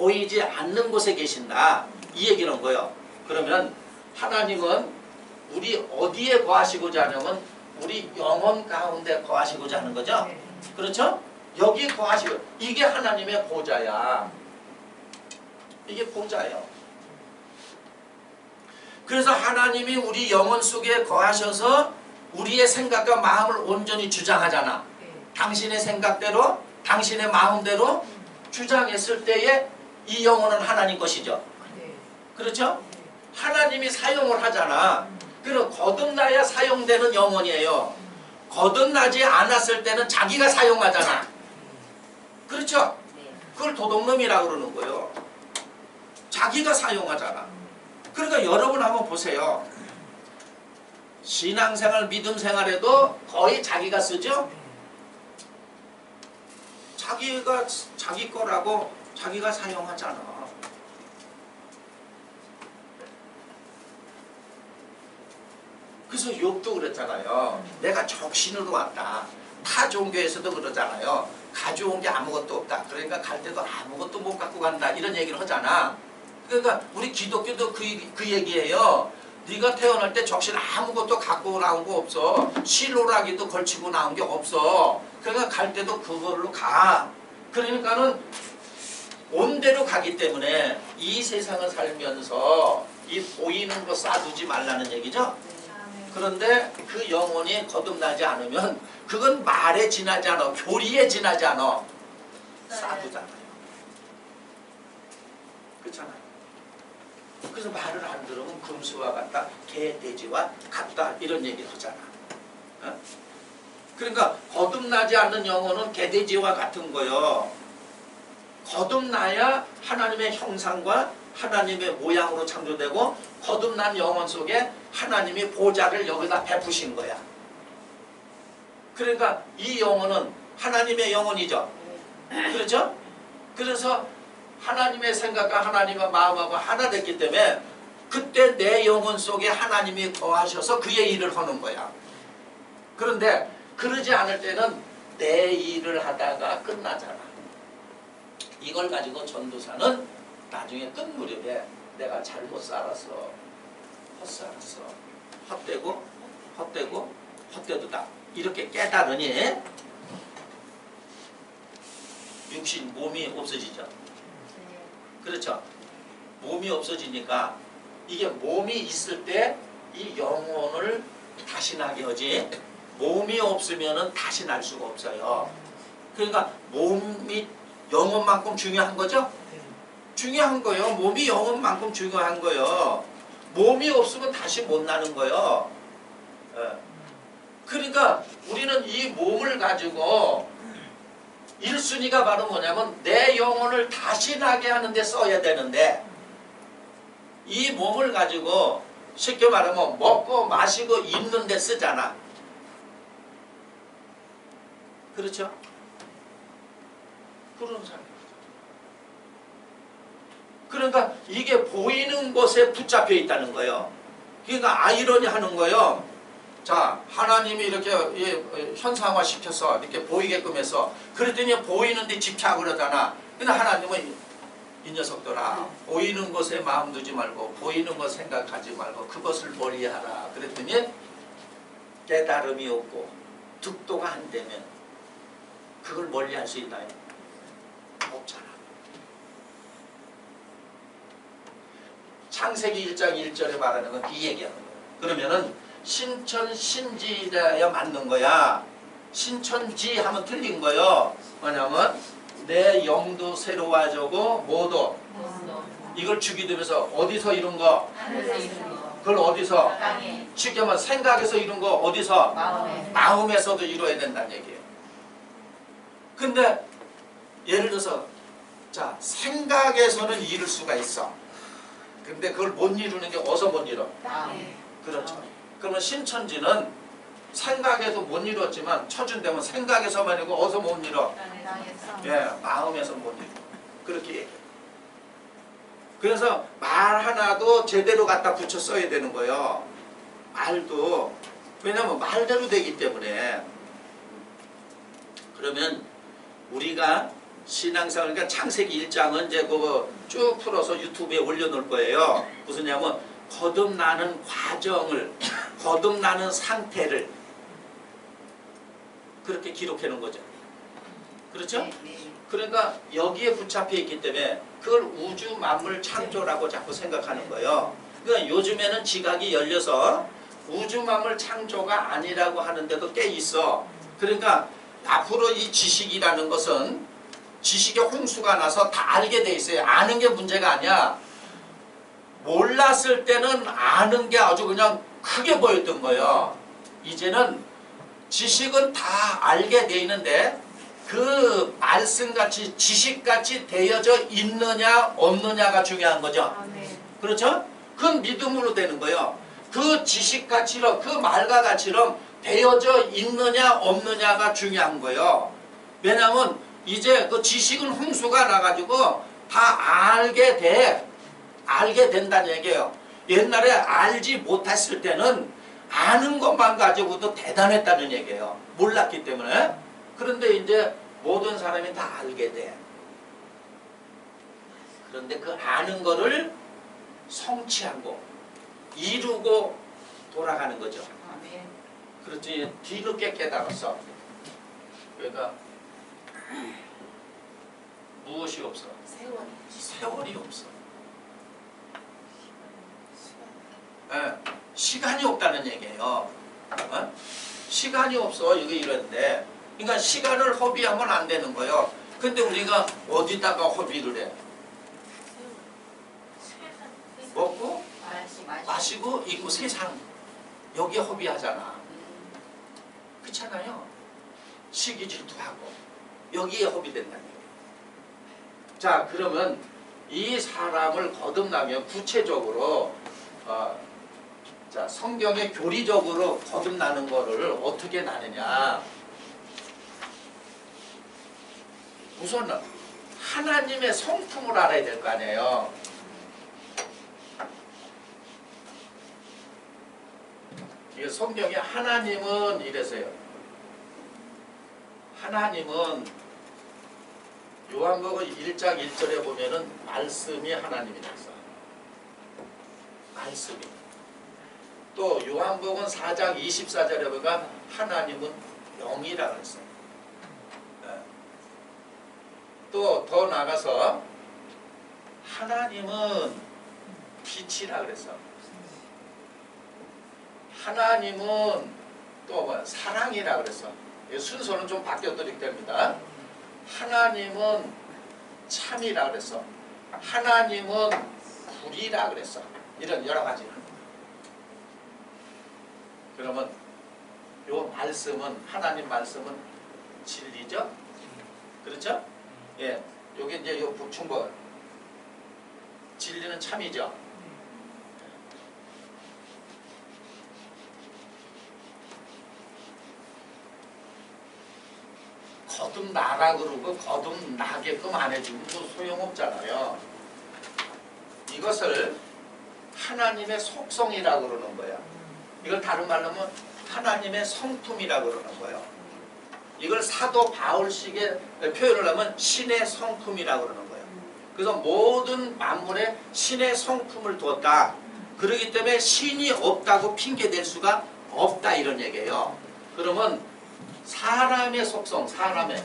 보이지 않는 곳에 계신다. 이 얘기는 거예요. 그러면 하나님은 우리 어디에 거하시고자 하냐면 우리 영혼 가운데 거하시고자 하는 거죠. 그렇죠? 여기 거하시고 이게 하나님의 보좌야. 이게 보좌예요. 그래서 하나님이 우리 영혼 속에 거하셔서 우리의 생각과 마음을 온전히 주장하잖아. 당신의 생각대로 당신의 마음대로 주장했을 때에 이 영혼은 하나님 것이죠. 그렇죠? 하나님이 사용을 하잖아. 그럼 거듭나야 사용되는 영혼이에요. 거듭나지 않았을 때는 자기가 사용하잖아. 그렇죠? 그걸 도둑놈이라고 그러는 거예요. 자기가 사용하잖아. 그러니까 여러분 한번 보세요. 신앙생활, 믿음생활에도 거의 자기가 쓰죠? 자기가 자기 거라고 자기가 사용하잖아. 그래서 욥도 그랬잖아요. 내가 적신으로 왔다. 타 종교에서도 그러잖아요. 가져온 게 아무것도 없다. 그러니까 갈 때도 아무것도 못 갖고 간다. 이런 얘기를 하잖아. 그러니까 우리 기독교도 그 얘기예요. 네가 태어날 때 적신 아무것도 갖고 나온 거 없어. 실로라기도 걸치고 나온 게 없어. 그러니까 갈 때도 그걸로 가. 그러니까는 온 대로 가기 때문에 이 세상을 살면서 이 보이는 거 쌓아두지 말라는 얘기죠. 그런데 그 영혼이 거듭나지 않으면 그건 말에 지나지 않아. 교리에 지나지 않아. 쌓아두잖아요. 그렇잖아요. 그래서 말을 안 들으면 금수와 같다. 개, 돼지와 같다. 이런 얘기를 하잖아. 어? 그러니까 거듭나지 않는 영혼은 개, 돼지와 같은 거요. 거듭나야 하나님의 형상과 하나님의 모양으로 창조되고 거듭난 영혼 속에 하나님이 보좌를 여기다 베푸신 거야. 그러니까 이 영혼은 하나님의 영혼이죠. 그렇죠? 그래서 하나님의 생각과 하나님의 마음하고 하나 됐기 때문에 그때 내 영혼 속에 하나님이 거하셔서 그의 일을 하는 거야. 그런데 그러지 않을 때는 내 일을 하다가 끝나잖아. 이걸 가지고 전도사는 나중에 끝 무렵에 내가 잘못 살았어. 헛살았어. 헛되도다. 이렇게 깨달으니 육신, 몸이 없어지죠. 그렇죠? 몸이 없어지니까 이게 몸이 있을 때 이 영혼을 다시 나게 하지 몸이 없으면은 다시 날 수가 없어요. 그러니까 몸이 영혼만큼 중요한 거죠? 중요한 거예요. 몸이 영혼만큼 중요한 거예요. 몸이 없으면 다시 못 나는 거예요. 그러니까 우리는 이 몸을 가지고 1순위가 바로 뭐냐면 내 영혼을 다시 나게 하는데 써야 되는데 이 몸을 가지고 쉽게 말하면 먹고 마시고 입는 데 쓰잖아. 그렇죠? 그런 사람. 그러니까 이게 보이는 것에 붙잡혀 있다는 거예요. 그러니까 아이러니 하는 거예요. 자, 하나님이 이렇게 현상화 시켜서 이렇게 보이게끔 해서 그랬더니 보이는데 집착을 하잖아. 근데 하나님은 이 녀석들아 보이는 것에 마음 두지 말고 보이는 것 생각하지 말고 그것을 멀리하라. 그랬더니 깨달음이 없고 득도가 안 되면 그걸 멀리할 수 있나요? 없잖아. 창세기 1장 1절에 말하는 건 이 얘기하는 거예요. 그러면은 신천신지라야 맞는 거야. 신천지 하면 틀린 거예요. 뭐냐면 내 영도 새로워지고 뭐도 이걸 주기 되면서 어디서 이룬 거? 그걸 어디서? 쉽게 말하면 생각에서 이룬 거 어디서? 마음에서도 이루어야 된다는 얘기예요. 근데 예를 들어서 자 생각에서는 이룰 수가 있어. 근데 그걸 못 이루는 게 어디서 못 이뤄? 그렇죠. 그러면 신천지는 생각에도 못 이뤘지만 처준되면 생각에서만 이루고 어디서 못 이뤄? 예, 마음에서 못 이뤄. 그렇게 얘기해요. 그래서 말 하나도 제대로 갖다 붙여 써야 되는 거예요. 말도. 왜냐면 말대로 되기 때문에. 그러면 우리가 신앙생활, 그러니까 창세기 1장은 이제 그거 쭉 풀어서 유튜브에 올려놓을 거예요. 무슨냐면 거듭나는 과정을, 거듭나는 상태를 그렇게 기록해 놓은 거죠. 그렇죠? 네, 네. 그러니까 여기에 붙잡혀 있기 때문에 그걸 우주 만물 창조라고 자꾸 생각하는 거예요. 그러니까 요즘에는 지각이 열려서 우주 만물 창조가 아니라고 하는데도 꽤 있어. 그러니까 앞으로 이 지식이라는 것은 지식의 홍수가 나서 다 알게 돼 있어요. 아는 게 문제가 아니야. 몰랐을 때는 아는 게 아주 그냥 크게 보였던 거예요. 이제는 지식은 다 알게 돼 있는데 그 말씀같이 지식같이 되어져 있느냐 없느냐가 중요한 거죠. 아, 네. 그렇죠? 그건 믿음으로 되는 거예요. 그 지식가치로, 그 말과 같이로 되어져 있느냐 없느냐가 중요한 거예요. 왜냐하면 이제 그 지식은 홍수가 나가지고 다 알게 된다는 얘기예요. 옛날에 알지 못했을 때는 아는 것만 가지고도 대단했다는 얘기예요. 몰랐기 때문에. 그런데 이제 모든 사람이 다 알게 돼. 그런데 그 아는 거를 성취하고 이루고 돌아가는 거죠. 아, 네. 그렇지. 뒤늦게 깨달았어. 그러니까 무엇이 없어? 세월이 없어. 예, 시간이 없다는 얘기예요. 어? 시간이 없어. 이게 이런데. 그러니까 시간을 허비하면 안 되는 거예요. 근데 우리가 어디다가 허비를 해? 먹고 마시고 있고 세상 여기에 허비하잖아. 그렇잖아요. 시기 질투하고 여기에 허비된다는 거예요. 자, 그러면 이 사람을 거듭나면 구체적으로 자, 성경의 교리적으로 거듭나는 거를 어떻게 나느냐. 우선 하나님의 성품을 알아야 될 거 아니에요. 이 성경에 하나님은 이래서요. 하나님은 요한복음 1장 1절에 보면은 말씀이 하나님이라고 써. 말씀이. 또 요한복음 4장 24절에 보면 하나님은 영이라고 했어요. 또 더 나가서 하나님은 빛이라 그랬어. 하나님은 또 뭐 사랑이라 그랬어. 순서는 좀 바뀌어드리게 됩니다. 하나님은 참이라 그랬어. 하나님은 불이라 그랬어. 이런 여러 가지. 그러면 요 말씀은 하나님 말씀은 진리죠? 그렇죠? 예, 요게 이제 요 북충벌 진리는 참이죠. 거듭나라 그러고 거듭나게끔 안 해주면 뭐 소용없잖아요. 이것을 하나님의 속성이라고 그러는 거예요. 이걸 다른 말로 하면 하나님의 성품이라고 그러는 거예요. 이걸 사도 바울식의 표현을 하면 신의 성품이라고 그러는 거예요. 그래서 모든 만물에 신의 성품을 두었다. 그렇기 때문에 신이 없다고 핑계댈 수가 없다 이런 얘기예요. 그러면 사람의 속성, 사람의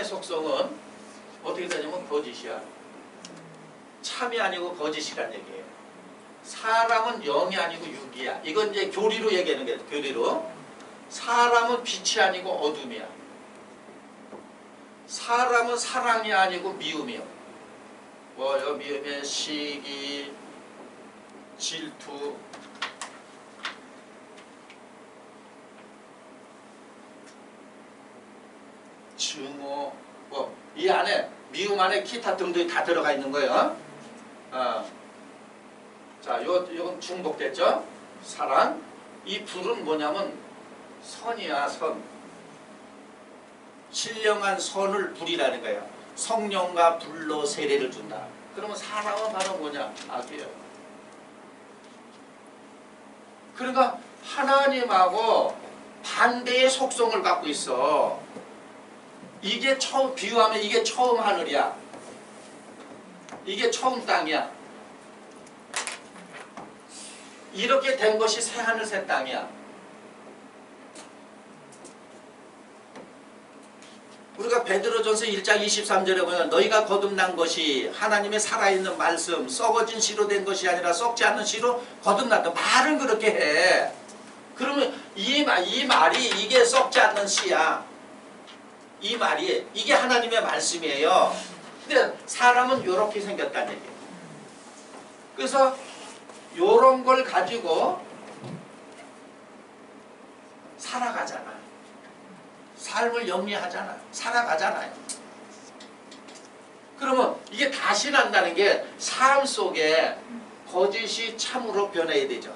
속성은 어떻게 되냐면 거짓이야. 참이 아니고 거짓이란 얘기예요. 사람은 영이 아니고 육이야. 이건 이제 교리로 얘기하는 거예요. 교리로. 사람은 빛이 아니고 어둠이야. 사람은 사랑이 아니고 미움이요. 뭐요? 미움의 시기, 질투, 증오, 뭐 이 안에 미움 안에 기타 등등이 다 들어가 있는 거예요. 자, 요건 중복됐죠? 사랑. 이 불은 뭐냐면 선이야, 선. 신령한 선을 불이라는 거예요. 성령과 불로 세례를 준다. 그러면 사랑은 바로 뭐냐? 악이에요. 그러니까 하나님하고 반대의 속성을 갖고 있어. 이게 처음, 비유하면 이게 처음 하늘이야. 이게 처음 땅이야. 이렇게 된 것이 새 하늘 새 땅이야. 우리가 베드로전서 1장 23절에 보면 너희가 거듭난 것이 하나님의 살아있는 말씀 썩어진 씨로 된 것이 아니라 썩지 않는 씨로 거듭났다. 말은 그렇게 해. 그러면 이 말이 이게 썩지 않는 씨야. 이 말이 이게 하나님의 말씀이에요. 근데 사람은 이렇게 생겼다는 얘기예요. 그래서 이런 걸 가지고 살아가잖아. 삶을 영위하잖아. 살아가잖아요. 그러면 이게 다시 난다는 게 삶 속에 거짓이 참으로 변해야 되죠.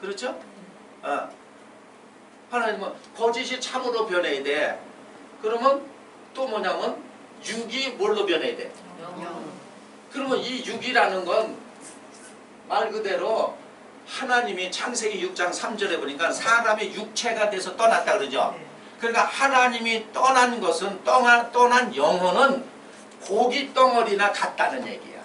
그렇죠? 하나님은 거짓이 참으로 변해야 돼. 그러면 또 뭐냐면 육이 뭘로 변해야 돼? 그러면 이 육이라는 건 말 그대로 하나님이 창세기 6장 3절에 보니까 사람의 육체가 돼서 떠났다 그러죠. 그러니까 하나님이 떠난 것은 떠난 영혼은 고기 덩어리나 같다는 얘기야.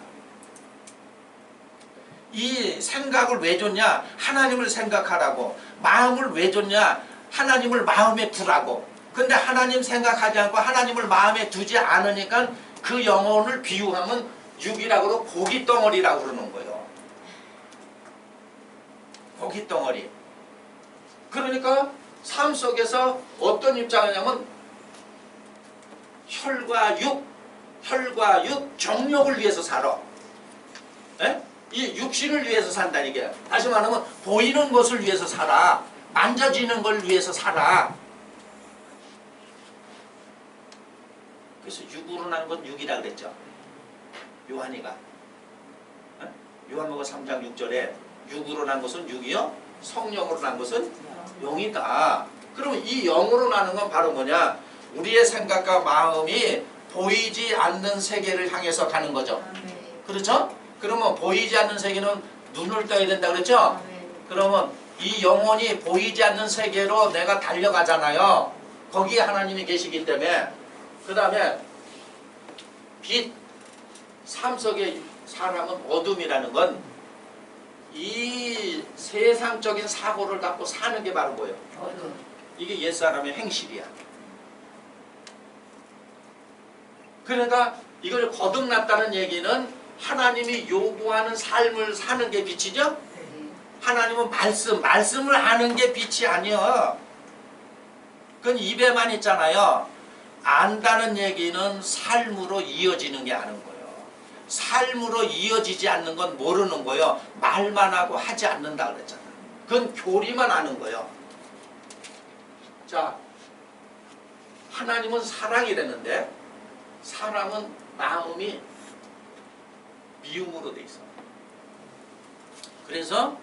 이 생각을 왜 줬냐? 하나님을 생각하라고. 마음을 왜 줬냐? 하나님을 마음에 두라고. 근데 하나님 생각하지 않고 하나님을 마음에 두지 않으니까 그 영혼을 비유하면 육이라고 고기 덩어리라고 그러는 거예요. 고기 덩어리. 그러니까 삶 속에서 어떤 입장이냐면 혈과 육 정욕을 위해서 살아. 에? 이 육신을 위해서 산다는 얘기야. 다시 말하면 보이는 것을 위해서 살아. 만져지는 걸 위해서 살아. 그래서 육으로 난 건 육이라 그랬죠. 요한이가. 요한복음 3장 6절에 육으로 난 것은 육이요, 성령으로 난 것은 영이다. 그러면 이 영으로 나는 건 바로 뭐냐? 우리의 생각과 마음이 보이지 않는 세계를 향해서 가는 거죠. 그렇죠? 그러면 보이지 않는 세계는 눈을 떠야 된다 그랬죠? 그러면 이 영혼이 보이지 않는 세계로 내가 달려가잖아요. 거기에 하나님이 계시기 때문에. 그 다음에 빛, 삶 속의 사람은 어둠이라는 건 이 세상적인 사고를 갖고 사는 게 바로 뭐예요? 이게 옛사람의 행실이야. 그러니까 이걸 거듭났다는 얘기는 하나님이 요구하는 삶을 사는 게 빛이죠? 하나님은 말씀을 아는 게 빛이 아니야. 그건 입에만 있잖아요. 안다는 얘기는 삶으로 이어지는 게 아는 거예요. 삶으로 이어지지 않는 건 모르는 거예요. 말만 하고 하지 않는다 그랬잖아. 그건 교리만 아는 거예요. 자, 하나님은 사랑이라는데 사람은 마음이 미움으로 돼 있어. 그래서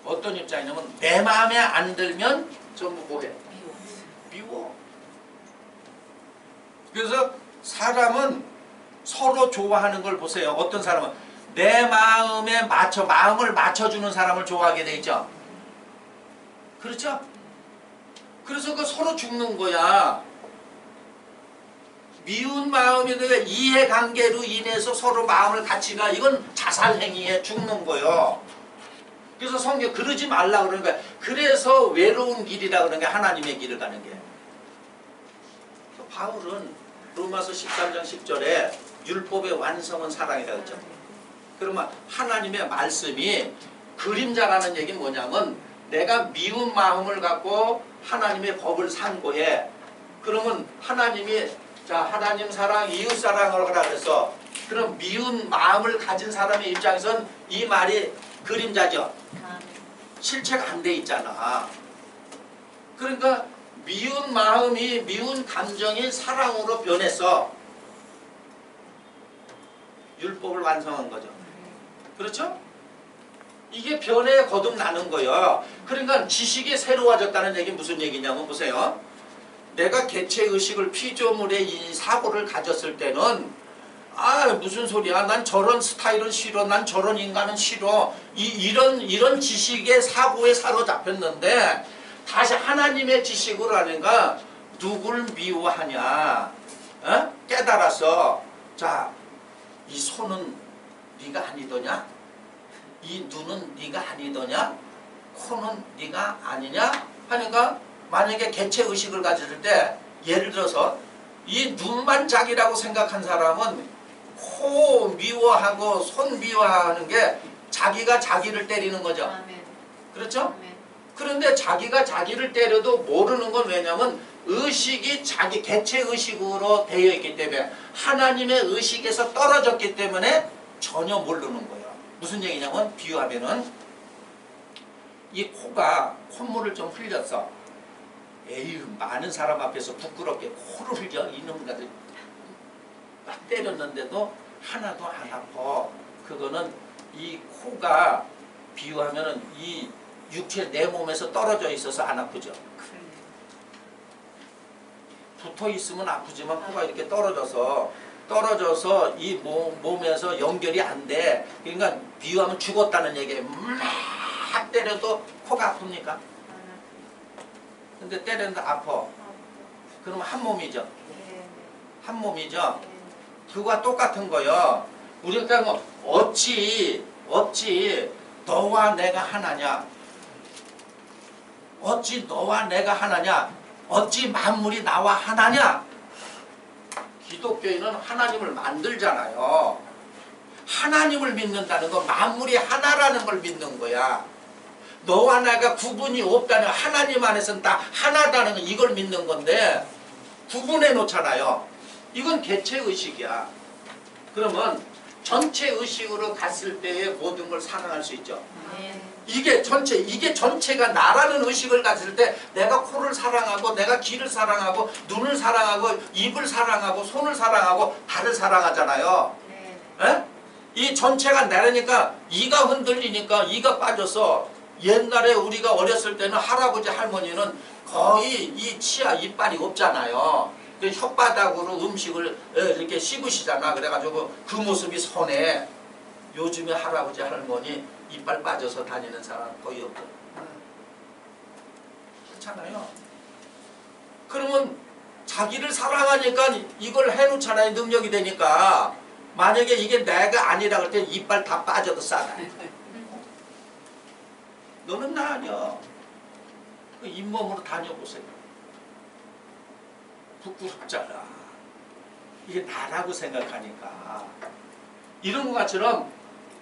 어떤 입장이냐면 내 마음에 안 들면 전부 뭐해? 미워. 그래서 사람은 서로 좋아하는 걸 보세요. 어떤 사람은 내 마음에 마음을 맞춰주는 사람을 좋아하게 돼 있죠. 그렇죠? 그래서 그 서로 죽는 거야. 미운 마음이 이해관계로 인해서 서로 마음을 같이 가. 이건 자살행위에 죽는 거예요. 그래서 성경 그러지 말라 그러는 거야. 그래서 외로운 길이라 그러는 게 하나님의 길을 가는 게. 바울은 로마서 13장 10절에 율법의 완성은 사랑이라고 했죠. 그러면 하나님의 말씀이 그림자라는 얘기는 뭐냐면 내가 미운 마음을 갖고 하나님의 법을 상고해. 그러면 하나님이 자 하나님 사랑, 이웃 사랑을 하라 그래서 그럼 미운 마음을 가진 사람의 입장에선 이 말이 그림자죠. 실체가 안 돼 있잖아. 그러니까 미운 마음이 미운 감정이 사랑으로 변해서 율법을 완성한 거죠. 그렇죠? 이게 변해 거듭나는 거예요. 그러니까 지식이 새로워졌다는 얘기는 무슨 얘기냐면 보세요. 내가 개체의식을 피조물의 이 사고를 가졌을 때는 무슨 소리야. 난 저런 스타일은 싫어. 난 저런 인간은 싫어. 이런 지식의 사고에 사로잡혔는데 다시 하나님의 지식으로 하니까 누굴 미워하냐 깨달아서 자, 이 손은 네가 아니더냐? 이 눈은 네가 아니더냐? 코는 네가 아니냐? 하니까 만약에 개체의식을 가질 때 예를 들어서 이 눈만 자기라고 생각한 사람은 코 미워하고 손 미워하는 게 자기가 자기를 때리는 거죠. 그렇죠? 그런데 자기가 자기를 때려도 모르는 건 왜냐면 의식이 자기 개체의식으로 되어 있기 때문에 하나님의 의식에서 떨어졌기 때문에 전혀 모르는 거예요. 무슨 얘기냐면 비유하면은 이 코가 콧물을 좀 흘렸어. 에휴 많은 사람 앞에서 부끄럽게 코를 흘려 이놈들 막 때렸는데도 하나도 안 아파. 그거는 이 코가 비유하면은 이 육체 내 몸에서 떨어져 있어서 안 아프죠. 붙어 있으면 아프지만 코가 이렇게 떨어져서 이 몸에서 연결이 안 돼. 그러니까 비유하면 죽었다는 얘기예요. 막 때려도 코가 아픕니까? 근데 때렸는데 아파. 그러면 한 몸이죠. 한 몸이죠. 그거와 똑같은 거요. 우리가 어찌 너와 내가 하나냐? 어찌 너와 내가 하나냐? 어찌 만물이 나와 하나냐? 기독교인은 하나님을 만들잖아요. 하나님을 믿는다는 건 만물이 하나라는 걸 믿는 거야. 너와 내가 구분이 없다는 하나님 안에서는 다 하나다는 건 이걸 믿는 건데 구분해 놓잖아요. 이건 개체의식이야. 그러면 전체의식으로 갔을 때의 모든 걸 사랑할 수 있죠. 이게 전체가 나라는 의식을 가질 때 내가 코를 사랑하고 내가 귀를 사랑하고 눈을 사랑하고 입을 사랑하고 손을 사랑하고 발을 사랑하잖아요. 이 전체가 나라니까 이가 흔들리니까 이가 빠져서 옛날에 우리가 어렸을 때는 할아버지 할머니는 거의 이 치아 이빨이 없잖아요. 그 혓바닥으로 음식을 이렇게 씹으시잖아. 그래가지고 그 모습이 선해. 요즘에 할아버지 할머니 이빨 빠져서 다니는 사람 거의 없죠. 그렇잖아요. 그러면 자기를 사랑하니까 이걸 해놓잖아요. 능력이 되니까. 만약에 이게 내가 아니라 그럴 때 이빨 다 빠져도 싸다. 너는 나 아니야. 그 잇몸으로 다녀보세요. 부끄럽잖아. 이게 나라고 생각하니까. 이런 것처럼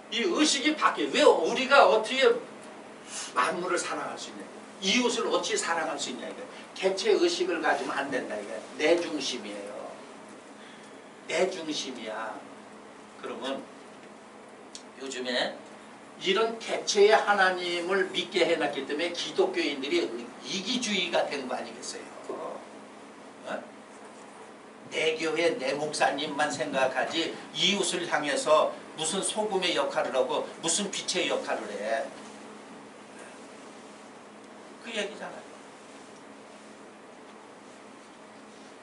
이 의식이 바뀌어요. 왜 우리가 어떻게 만물을 사랑할 수 있냐. 이웃을 어찌 사랑할 수 있냐. 개체의식을 가지면 안 된다. 이게 내 중심이에요. 내 중심이야. 그러면 요즘에 이런 개체의 하나님을 믿게 해놨기 때문에 기독교인들이 이기주의가 된 거 아니겠어요? 내 교회 내 목사님만 생각하지 이웃을 향해서 무슨 소금의 역할을 하고 무슨 빛의 역할을 해. 그 얘기잖아요.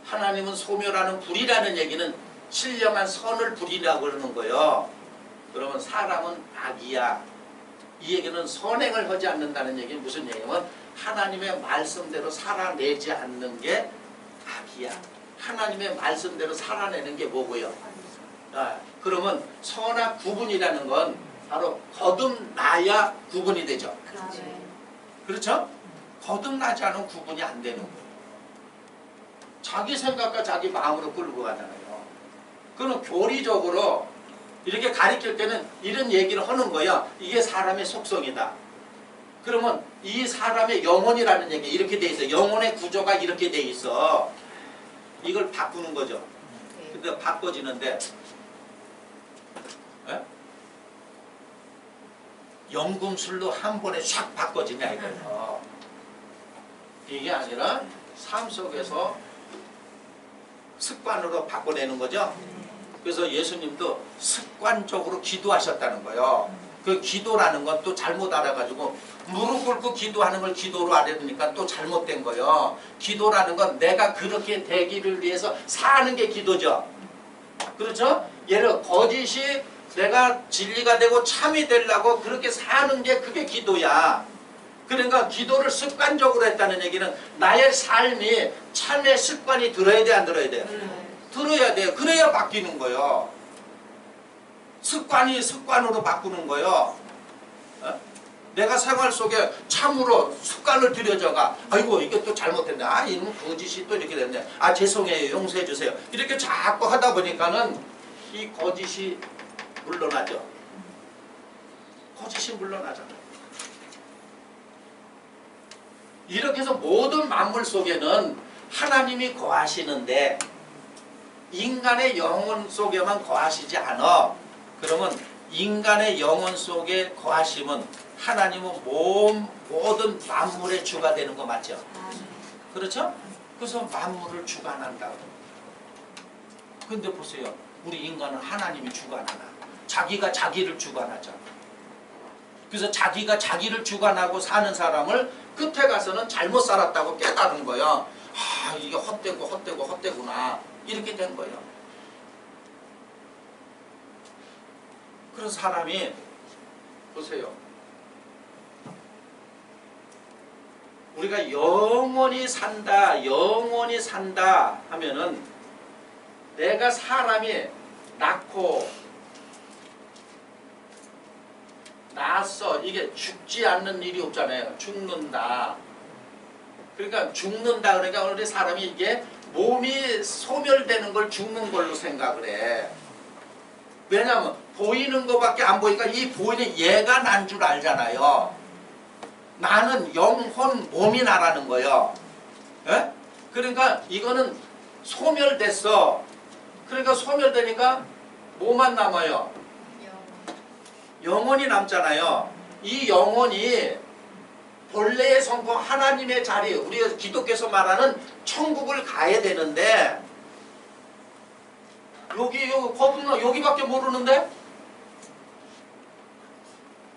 하나님은 소멸하는 불이라는 얘기는 신령한 선을 불이라고 그러는 거예요. 그러면 사람은 악이야. 이 얘기는 선행을 하지 않는다는 얘기는 무슨 얘기냐면 하나님의 말씀대로 살아내지 않는 게 악이야. 하나님의 말씀대로 살아내는 게 뭐고요? 그러면 선악 구분이라는 건 바로 거듭나야 구분이 되죠. 그렇죠? 거듭나지 않은 구분이 안 되는 거예요. 자기 생각과 자기 마음으로 끌고 가잖아요. 그럼 교리적으로 이렇게 가르칠 때는 이런 얘기를 하는 거야. 이게 사람의 속성이다. 그러면 이 사람의 영혼이라는 얘기 이렇게 돼 있어. 영혼의 구조가 이렇게 돼 있어. 이걸 바꾸는 거죠. 근데 바꿔지는데 연금술로 한 번에 샥 바꿔지냐 이거예요. 이게 아니라 삶 속에서 습관으로 바꿔내는 거죠. 그래서 예수님도 습관적으로 기도하셨다는 거예요. 그 기도라는 건 또 잘못 알아가지고 무릎 꿇고 기도하는 걸 기도로 알아보니까 또 잘못된 거예요. 기도라는 건 내가 그렇게 되기를 위해서 사는 게 기도죠. 그렇죠? 예를 들어 거짓이 내가 진리가 되고 참이 되려고 그렇게 사는 게 그게 기도야. 그러니까 기도를 습관적으로 했다는 얘기는 나의 삶이 참의 습관이 들어야 돼, 안 들어야 돼? 들어야 돼. 그래야 바뀌는 거예요. 습관이 습관으로 바꾸는 거예요. 어? 내가 생활 속에 참으로 습관을 들여져가. 아이고 이게 또 잘못됐네. 아 이놈 거짓이 또 이렇게 됐네. 아 죄송해요. 용서해 주세요. 이렇게 자꾸 하다 보니까는 이 거짓이 물러나죠. 거짓이 물러나잖아요. 이렇게 해서 모든 만물 속에는 하나님이 거하시는데 인간의 영혼 속에만 거하시지 않아. 그러면 인간의 영혼 속에 거하심은 하나님은 모든 만물의 주가 되는 거 맞죠? 그렇죠? 그래서 만물을 주관한다고. 근데 보세요. 우리 인간은 하나님이 주관하나? 자기가 자기를 주관하잖아. 그래서 자기가 자기를 주관하고 사는 사람을 끝에 가서는 잘못 살았다고 깨달은 거예요. 아 이게 헛되구나. 이렇게 된 거예요. 그래서 사람이 보세요. 우리가 영원히 산다 하면은 내가 사람이 낳았어. 이게 죽지 않는 일이 없잖아요. 죽는다. 그러니까 죽는다. 그러니까 우리 사람이 이게 몸이 소멸되는 걸 죽는 걸로 생각을 해. 왜냐하면 보이는 것밖에 안 보이니까 이 보이는 얘가 난 줄 알잖아요. 나는 영혼 몸이 나라는 거예요. 에? 그러니까 이거는 소멸됐어. 그러니까 소멸되니까 뭐만 남아요? 영혼이 남잖아요. 이 영혼이 본래의 성품 하나님의 자리, 우리가 기독교에서 말하는 천국을 가야 되는데 여기밖에 모르는데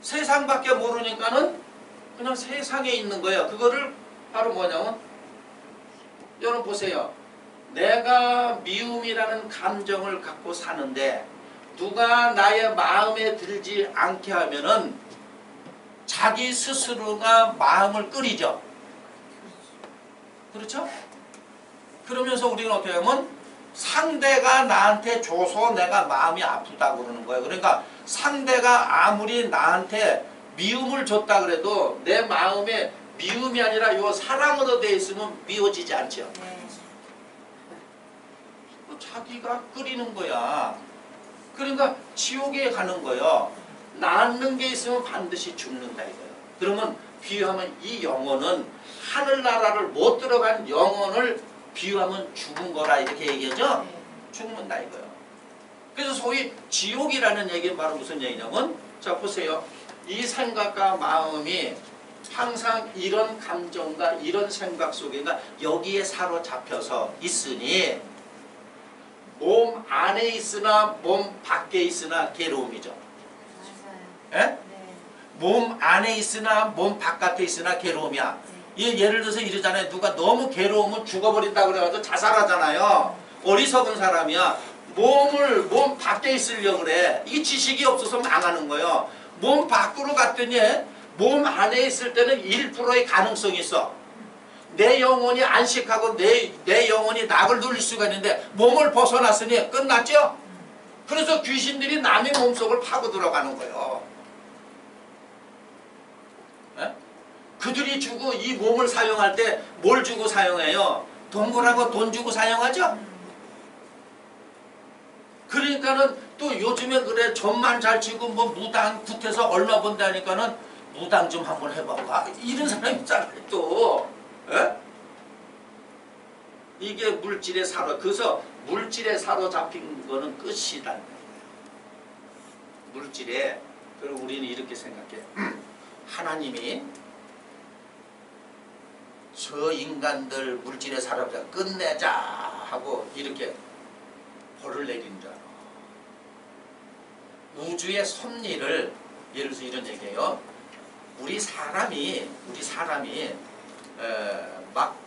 세상밖에 모르니까는 그냥 세상에 있는 거예요. 그거를 바로 뭐냐면 여러분 보세요. 내가 미움이라는 감정을 갖고 사는데 누가 나의 마음에 들지 않게 하면은 자기 스스로가 마음을 끓이죠. 그렇죠? 그러면서 우리는 어떻게 하면 상대가 나한테 줘서 내가 마음이 아프다고 그러는 거예요. 그러니까 상대가 아무리 나한테 미움을 줬다 그래도 내 마음에 미움이 아니라 요 사랑으로 되어 있으면 미워지지 않죠. 자기가 끓이는 거야. 그러니까 지옥에 가는 거예요. 낳는 게 있으면 반드시 죽는다 이거예요. 그러면 비유하면 이 영혼은 하늘나라를 못 들어간 영혼을 비유하면 죽은 거라 이렇게 얘기하죠. 죽는다 이거예요. 그래서 소위 지옥이라는 얘기는 바로 무슨 얘기냐면 자 보세요. 이 생각과 마음이 항상 이런 감정과 이런 생각 속에 여기에 사로잡혀서 있으니 몸 안에 있으나 몸 밖에 있으나 괴로움이죠. 맞아요. 예? 네. 몸 안에 있으나 몸 바깥에 있으나 괴로움이야. 네. 예를 들어서 이러잖아요. 누가 너무 괴로우면 죽어버린다고 그래가지고 자살하잖아요. 어리석은 사람이야. 몸 밖에 있으려고 그래. 이 지식이 없어서 망하는 거예요. 몸 밖으로 갔더니 몸 안에 있을 때는 1%의 가능성이 있어. 내 영혼이 안식하고 내 영혼이 낙을 누릴 수가 있는데 몸을 벗어났으니 끝났죠? 그래서 귀신들이 남의 몸속을 파고 들어가는 거예요. 에? 그들이 주고 이 몸을 사용할 때 뭘 주고 사용해요? 동물하고 돈 주고 사용하죠? 그러니까는 또 요즘에 그래 점만 잘 치고 뭐 무당 굿해서 얼마 번다니까는 무당 좀 한번 해봐봐. 이런 사람이 있잖아요 또. 에? 이게 물질에 그래서 물질에 사로잡힌 거는 끝이다. 물질에. 그럼 우리는 이렇게 생각해. 하나님이 저 인간들 물질에 사로잡혀 끝내자 하고 이렇게 벌을 내리는 줄 알아. 우주의 섭리를 예를 들어서 이런 얘기예요. 우리 사람이 막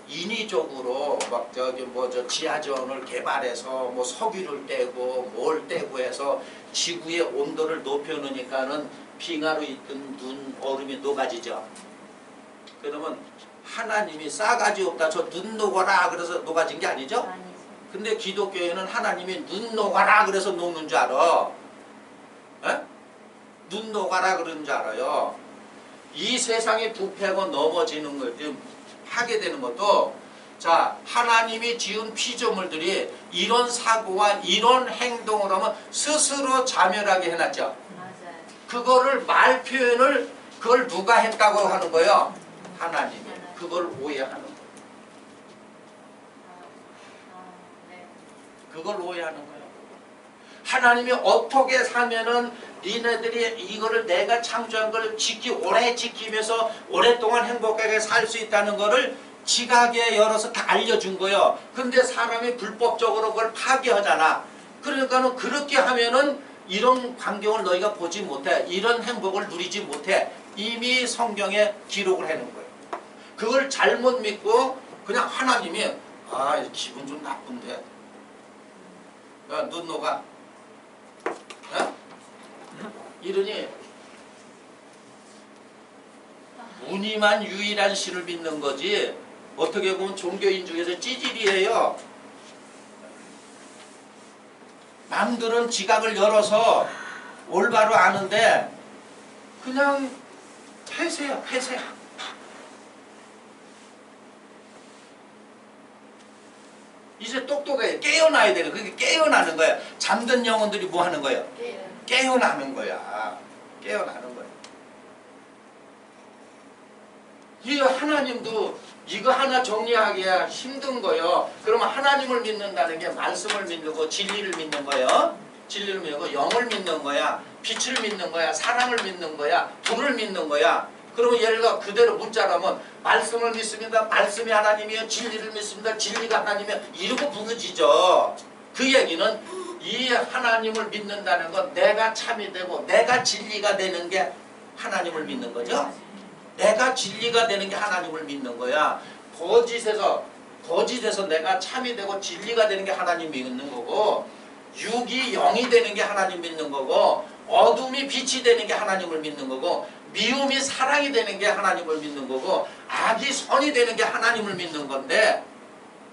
인위적으로 막 저기 뭐 저 지하전을 개발해서 뭐 석유를 떼고 뭘 떼고 해서 지구의 온도를 높여놓으니까는 빙하로 있던 눈 얼음이 녹아지죠. 그러면 하나님이 싸가지 없다 저 눈 녹아라 그래서 녹아진 게 아니죠? 아니죠. 근데 기독교에는 하나님이 눈 녹아라 그래서 녹는 줄 알아. 에? 눈 녹아라 그러는 줄 알아요. 이 세상이 부패하고 넘어지는 걸 좀 하게 되는 것도 자 하나님이 지은 피조물들이 이런 사고와 이런 행동을 하면 스스로 자멸하게 해놨죠. 맞아요. 그거를 말 표현을 그걸 누가 했다고 하는 거예요? 하나님이. 그걸 오해하는 거예요. 네. 그걸 오해하는 거예요. 하나님이 어떻게 사면은 니네들이 이거를 내가 창조한 걸 오래 지키면서 오랫동안 행복하게 살 수 있다는 거를 지각에 열어서 다 알려준 거예요. 근데 사람이 불법적으로 그걸 파괴하잖아. 그러니까는 그렇게 하면은 이런 광경을 너희가 보지 못해. 이런 행복을 누리지 못해. 이미 성경에 기록을 해놓은 거예요. 그걸 잘못 믿고 그냥 하나님이 아 기분 좀 나쁜데 야, 눈 녹아 이러니 무늬만 유일한 신을 믿는 거지 어떻게 보면 종교인 중에서 찌질이에요. 남들은 지각을 열어서 올바로 아는데 그냥 폐쇄야 폐쇄. 이제 똑똑해. 깨어나야 되는 그게 깨어나는 거야. 잠든 영혼들이 뭐 하는 거예요? 깨어나는 거야. 깨어나는 거야. 이 하나님도 이거 하나 정리하기가 힘든 거예요. 그러면 하나님을 믿는다는 게 말씀을 믿는 거, 진리를 믿는 거예요. 진리를 믿는 거, 영을 믿는 거야. 빛을 믿는 거야. 사랑을 믿는 거야. 불을 믿는 거야. 그러면 예를 들어 그대로 문자라면 말씀을 믿습니다. 말씀이 하나님이요. 진리를 믿습니다. 진리가 하나님이요. 이러고 부르짖어. 그 얘기는 이 하나님을 믿는다는 건 내가 참이 되고 내가 진리가 되는 게 하나님을 믿는 거죠. 내가 진리가 되는 게 하나님을 믿는 거야. 거짓에서 내가 참이 되고 진리가 되는 게 하나님 믿는 거고 육이 영이 되는 게 하나님 믿는 거고 어둠이 빛이 되는 게 하나님을 믿는 거고 미움이 사랑이 되는 게 하나님을 믿는 거고 악이 선이 되는 게 하나님을 믿는 건데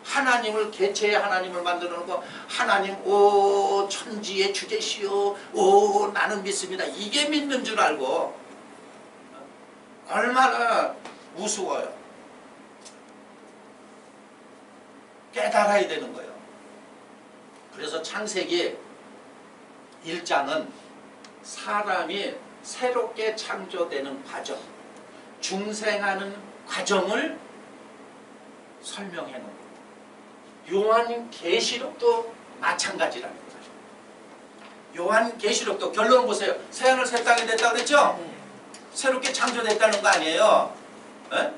하나님을 개체의 하나님을 만들어 놓고 하나님 오 천지의 주제시오 오 나는 믿습니다. 이게 믿는 줄 알고 얼마나 우스워요. 깨달아야 되는 거예요. 그래서 창세기 1장은 사람이 새롭게 창조되는 과정, 중생하는 과정을 설명해 놓은 거예요. 요한계시록도 마찬가지라는 거예요. 요한계시록도 결론 보세요. 새하늘 새 땅이 됐다고 그랬죠? 새롭게 창조됐다는 거 아니에요? 에?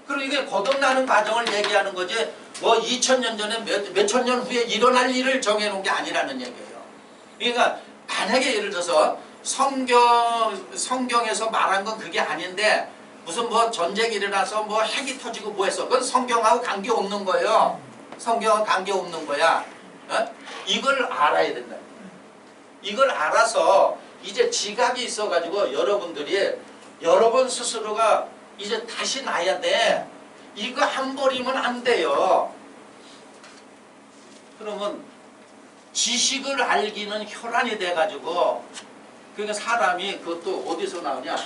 그리고 이게 거듭나는 과정을 얘기하는 거지 뭐 2000년 전에 몇천 년 후에 일어날 일을 정해놓은 게 아니라는 얘기예요. 그러니까 만약에 예를 들어서 성경에서 말한 건 그게 아닌데 무슨 뭐 전쟁이 일어나서 뭐 핵이 터지고 뭐 했어. 그건 성경하고 관계없는 거예요. 성경하고 관계없는 거야. 어? 이걸 알아야 된다. 이걸 알아서 이제 지각이 있어가지고 여러분 스스로가 이제 다시 나야 돼. 이거 한 버리면 안 돼요. 그러면 지식을 알기는 혈안이 돼가지고 그러니까 사람이 그것도 어디서 나오냐.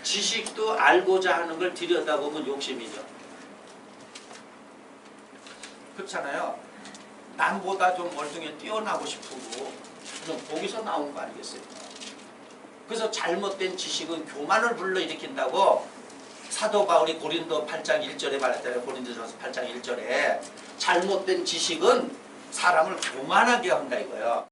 지식도 알고자 하는 걸 들여다보면 욕심이죠. 그렇잖아요. 남보다 좀 월등히 뛰어나고 싶고 그럼 거기서 나온 거 아니겠어요? 그래서 잘못된 지식은 교만을 불러일으킨다고 사도 바울이 고린도 8장 1절에 말했잖아요. 고린도전서 8장 1절에 잘못된 지식은 사람을 교만하게 한다 이거예요.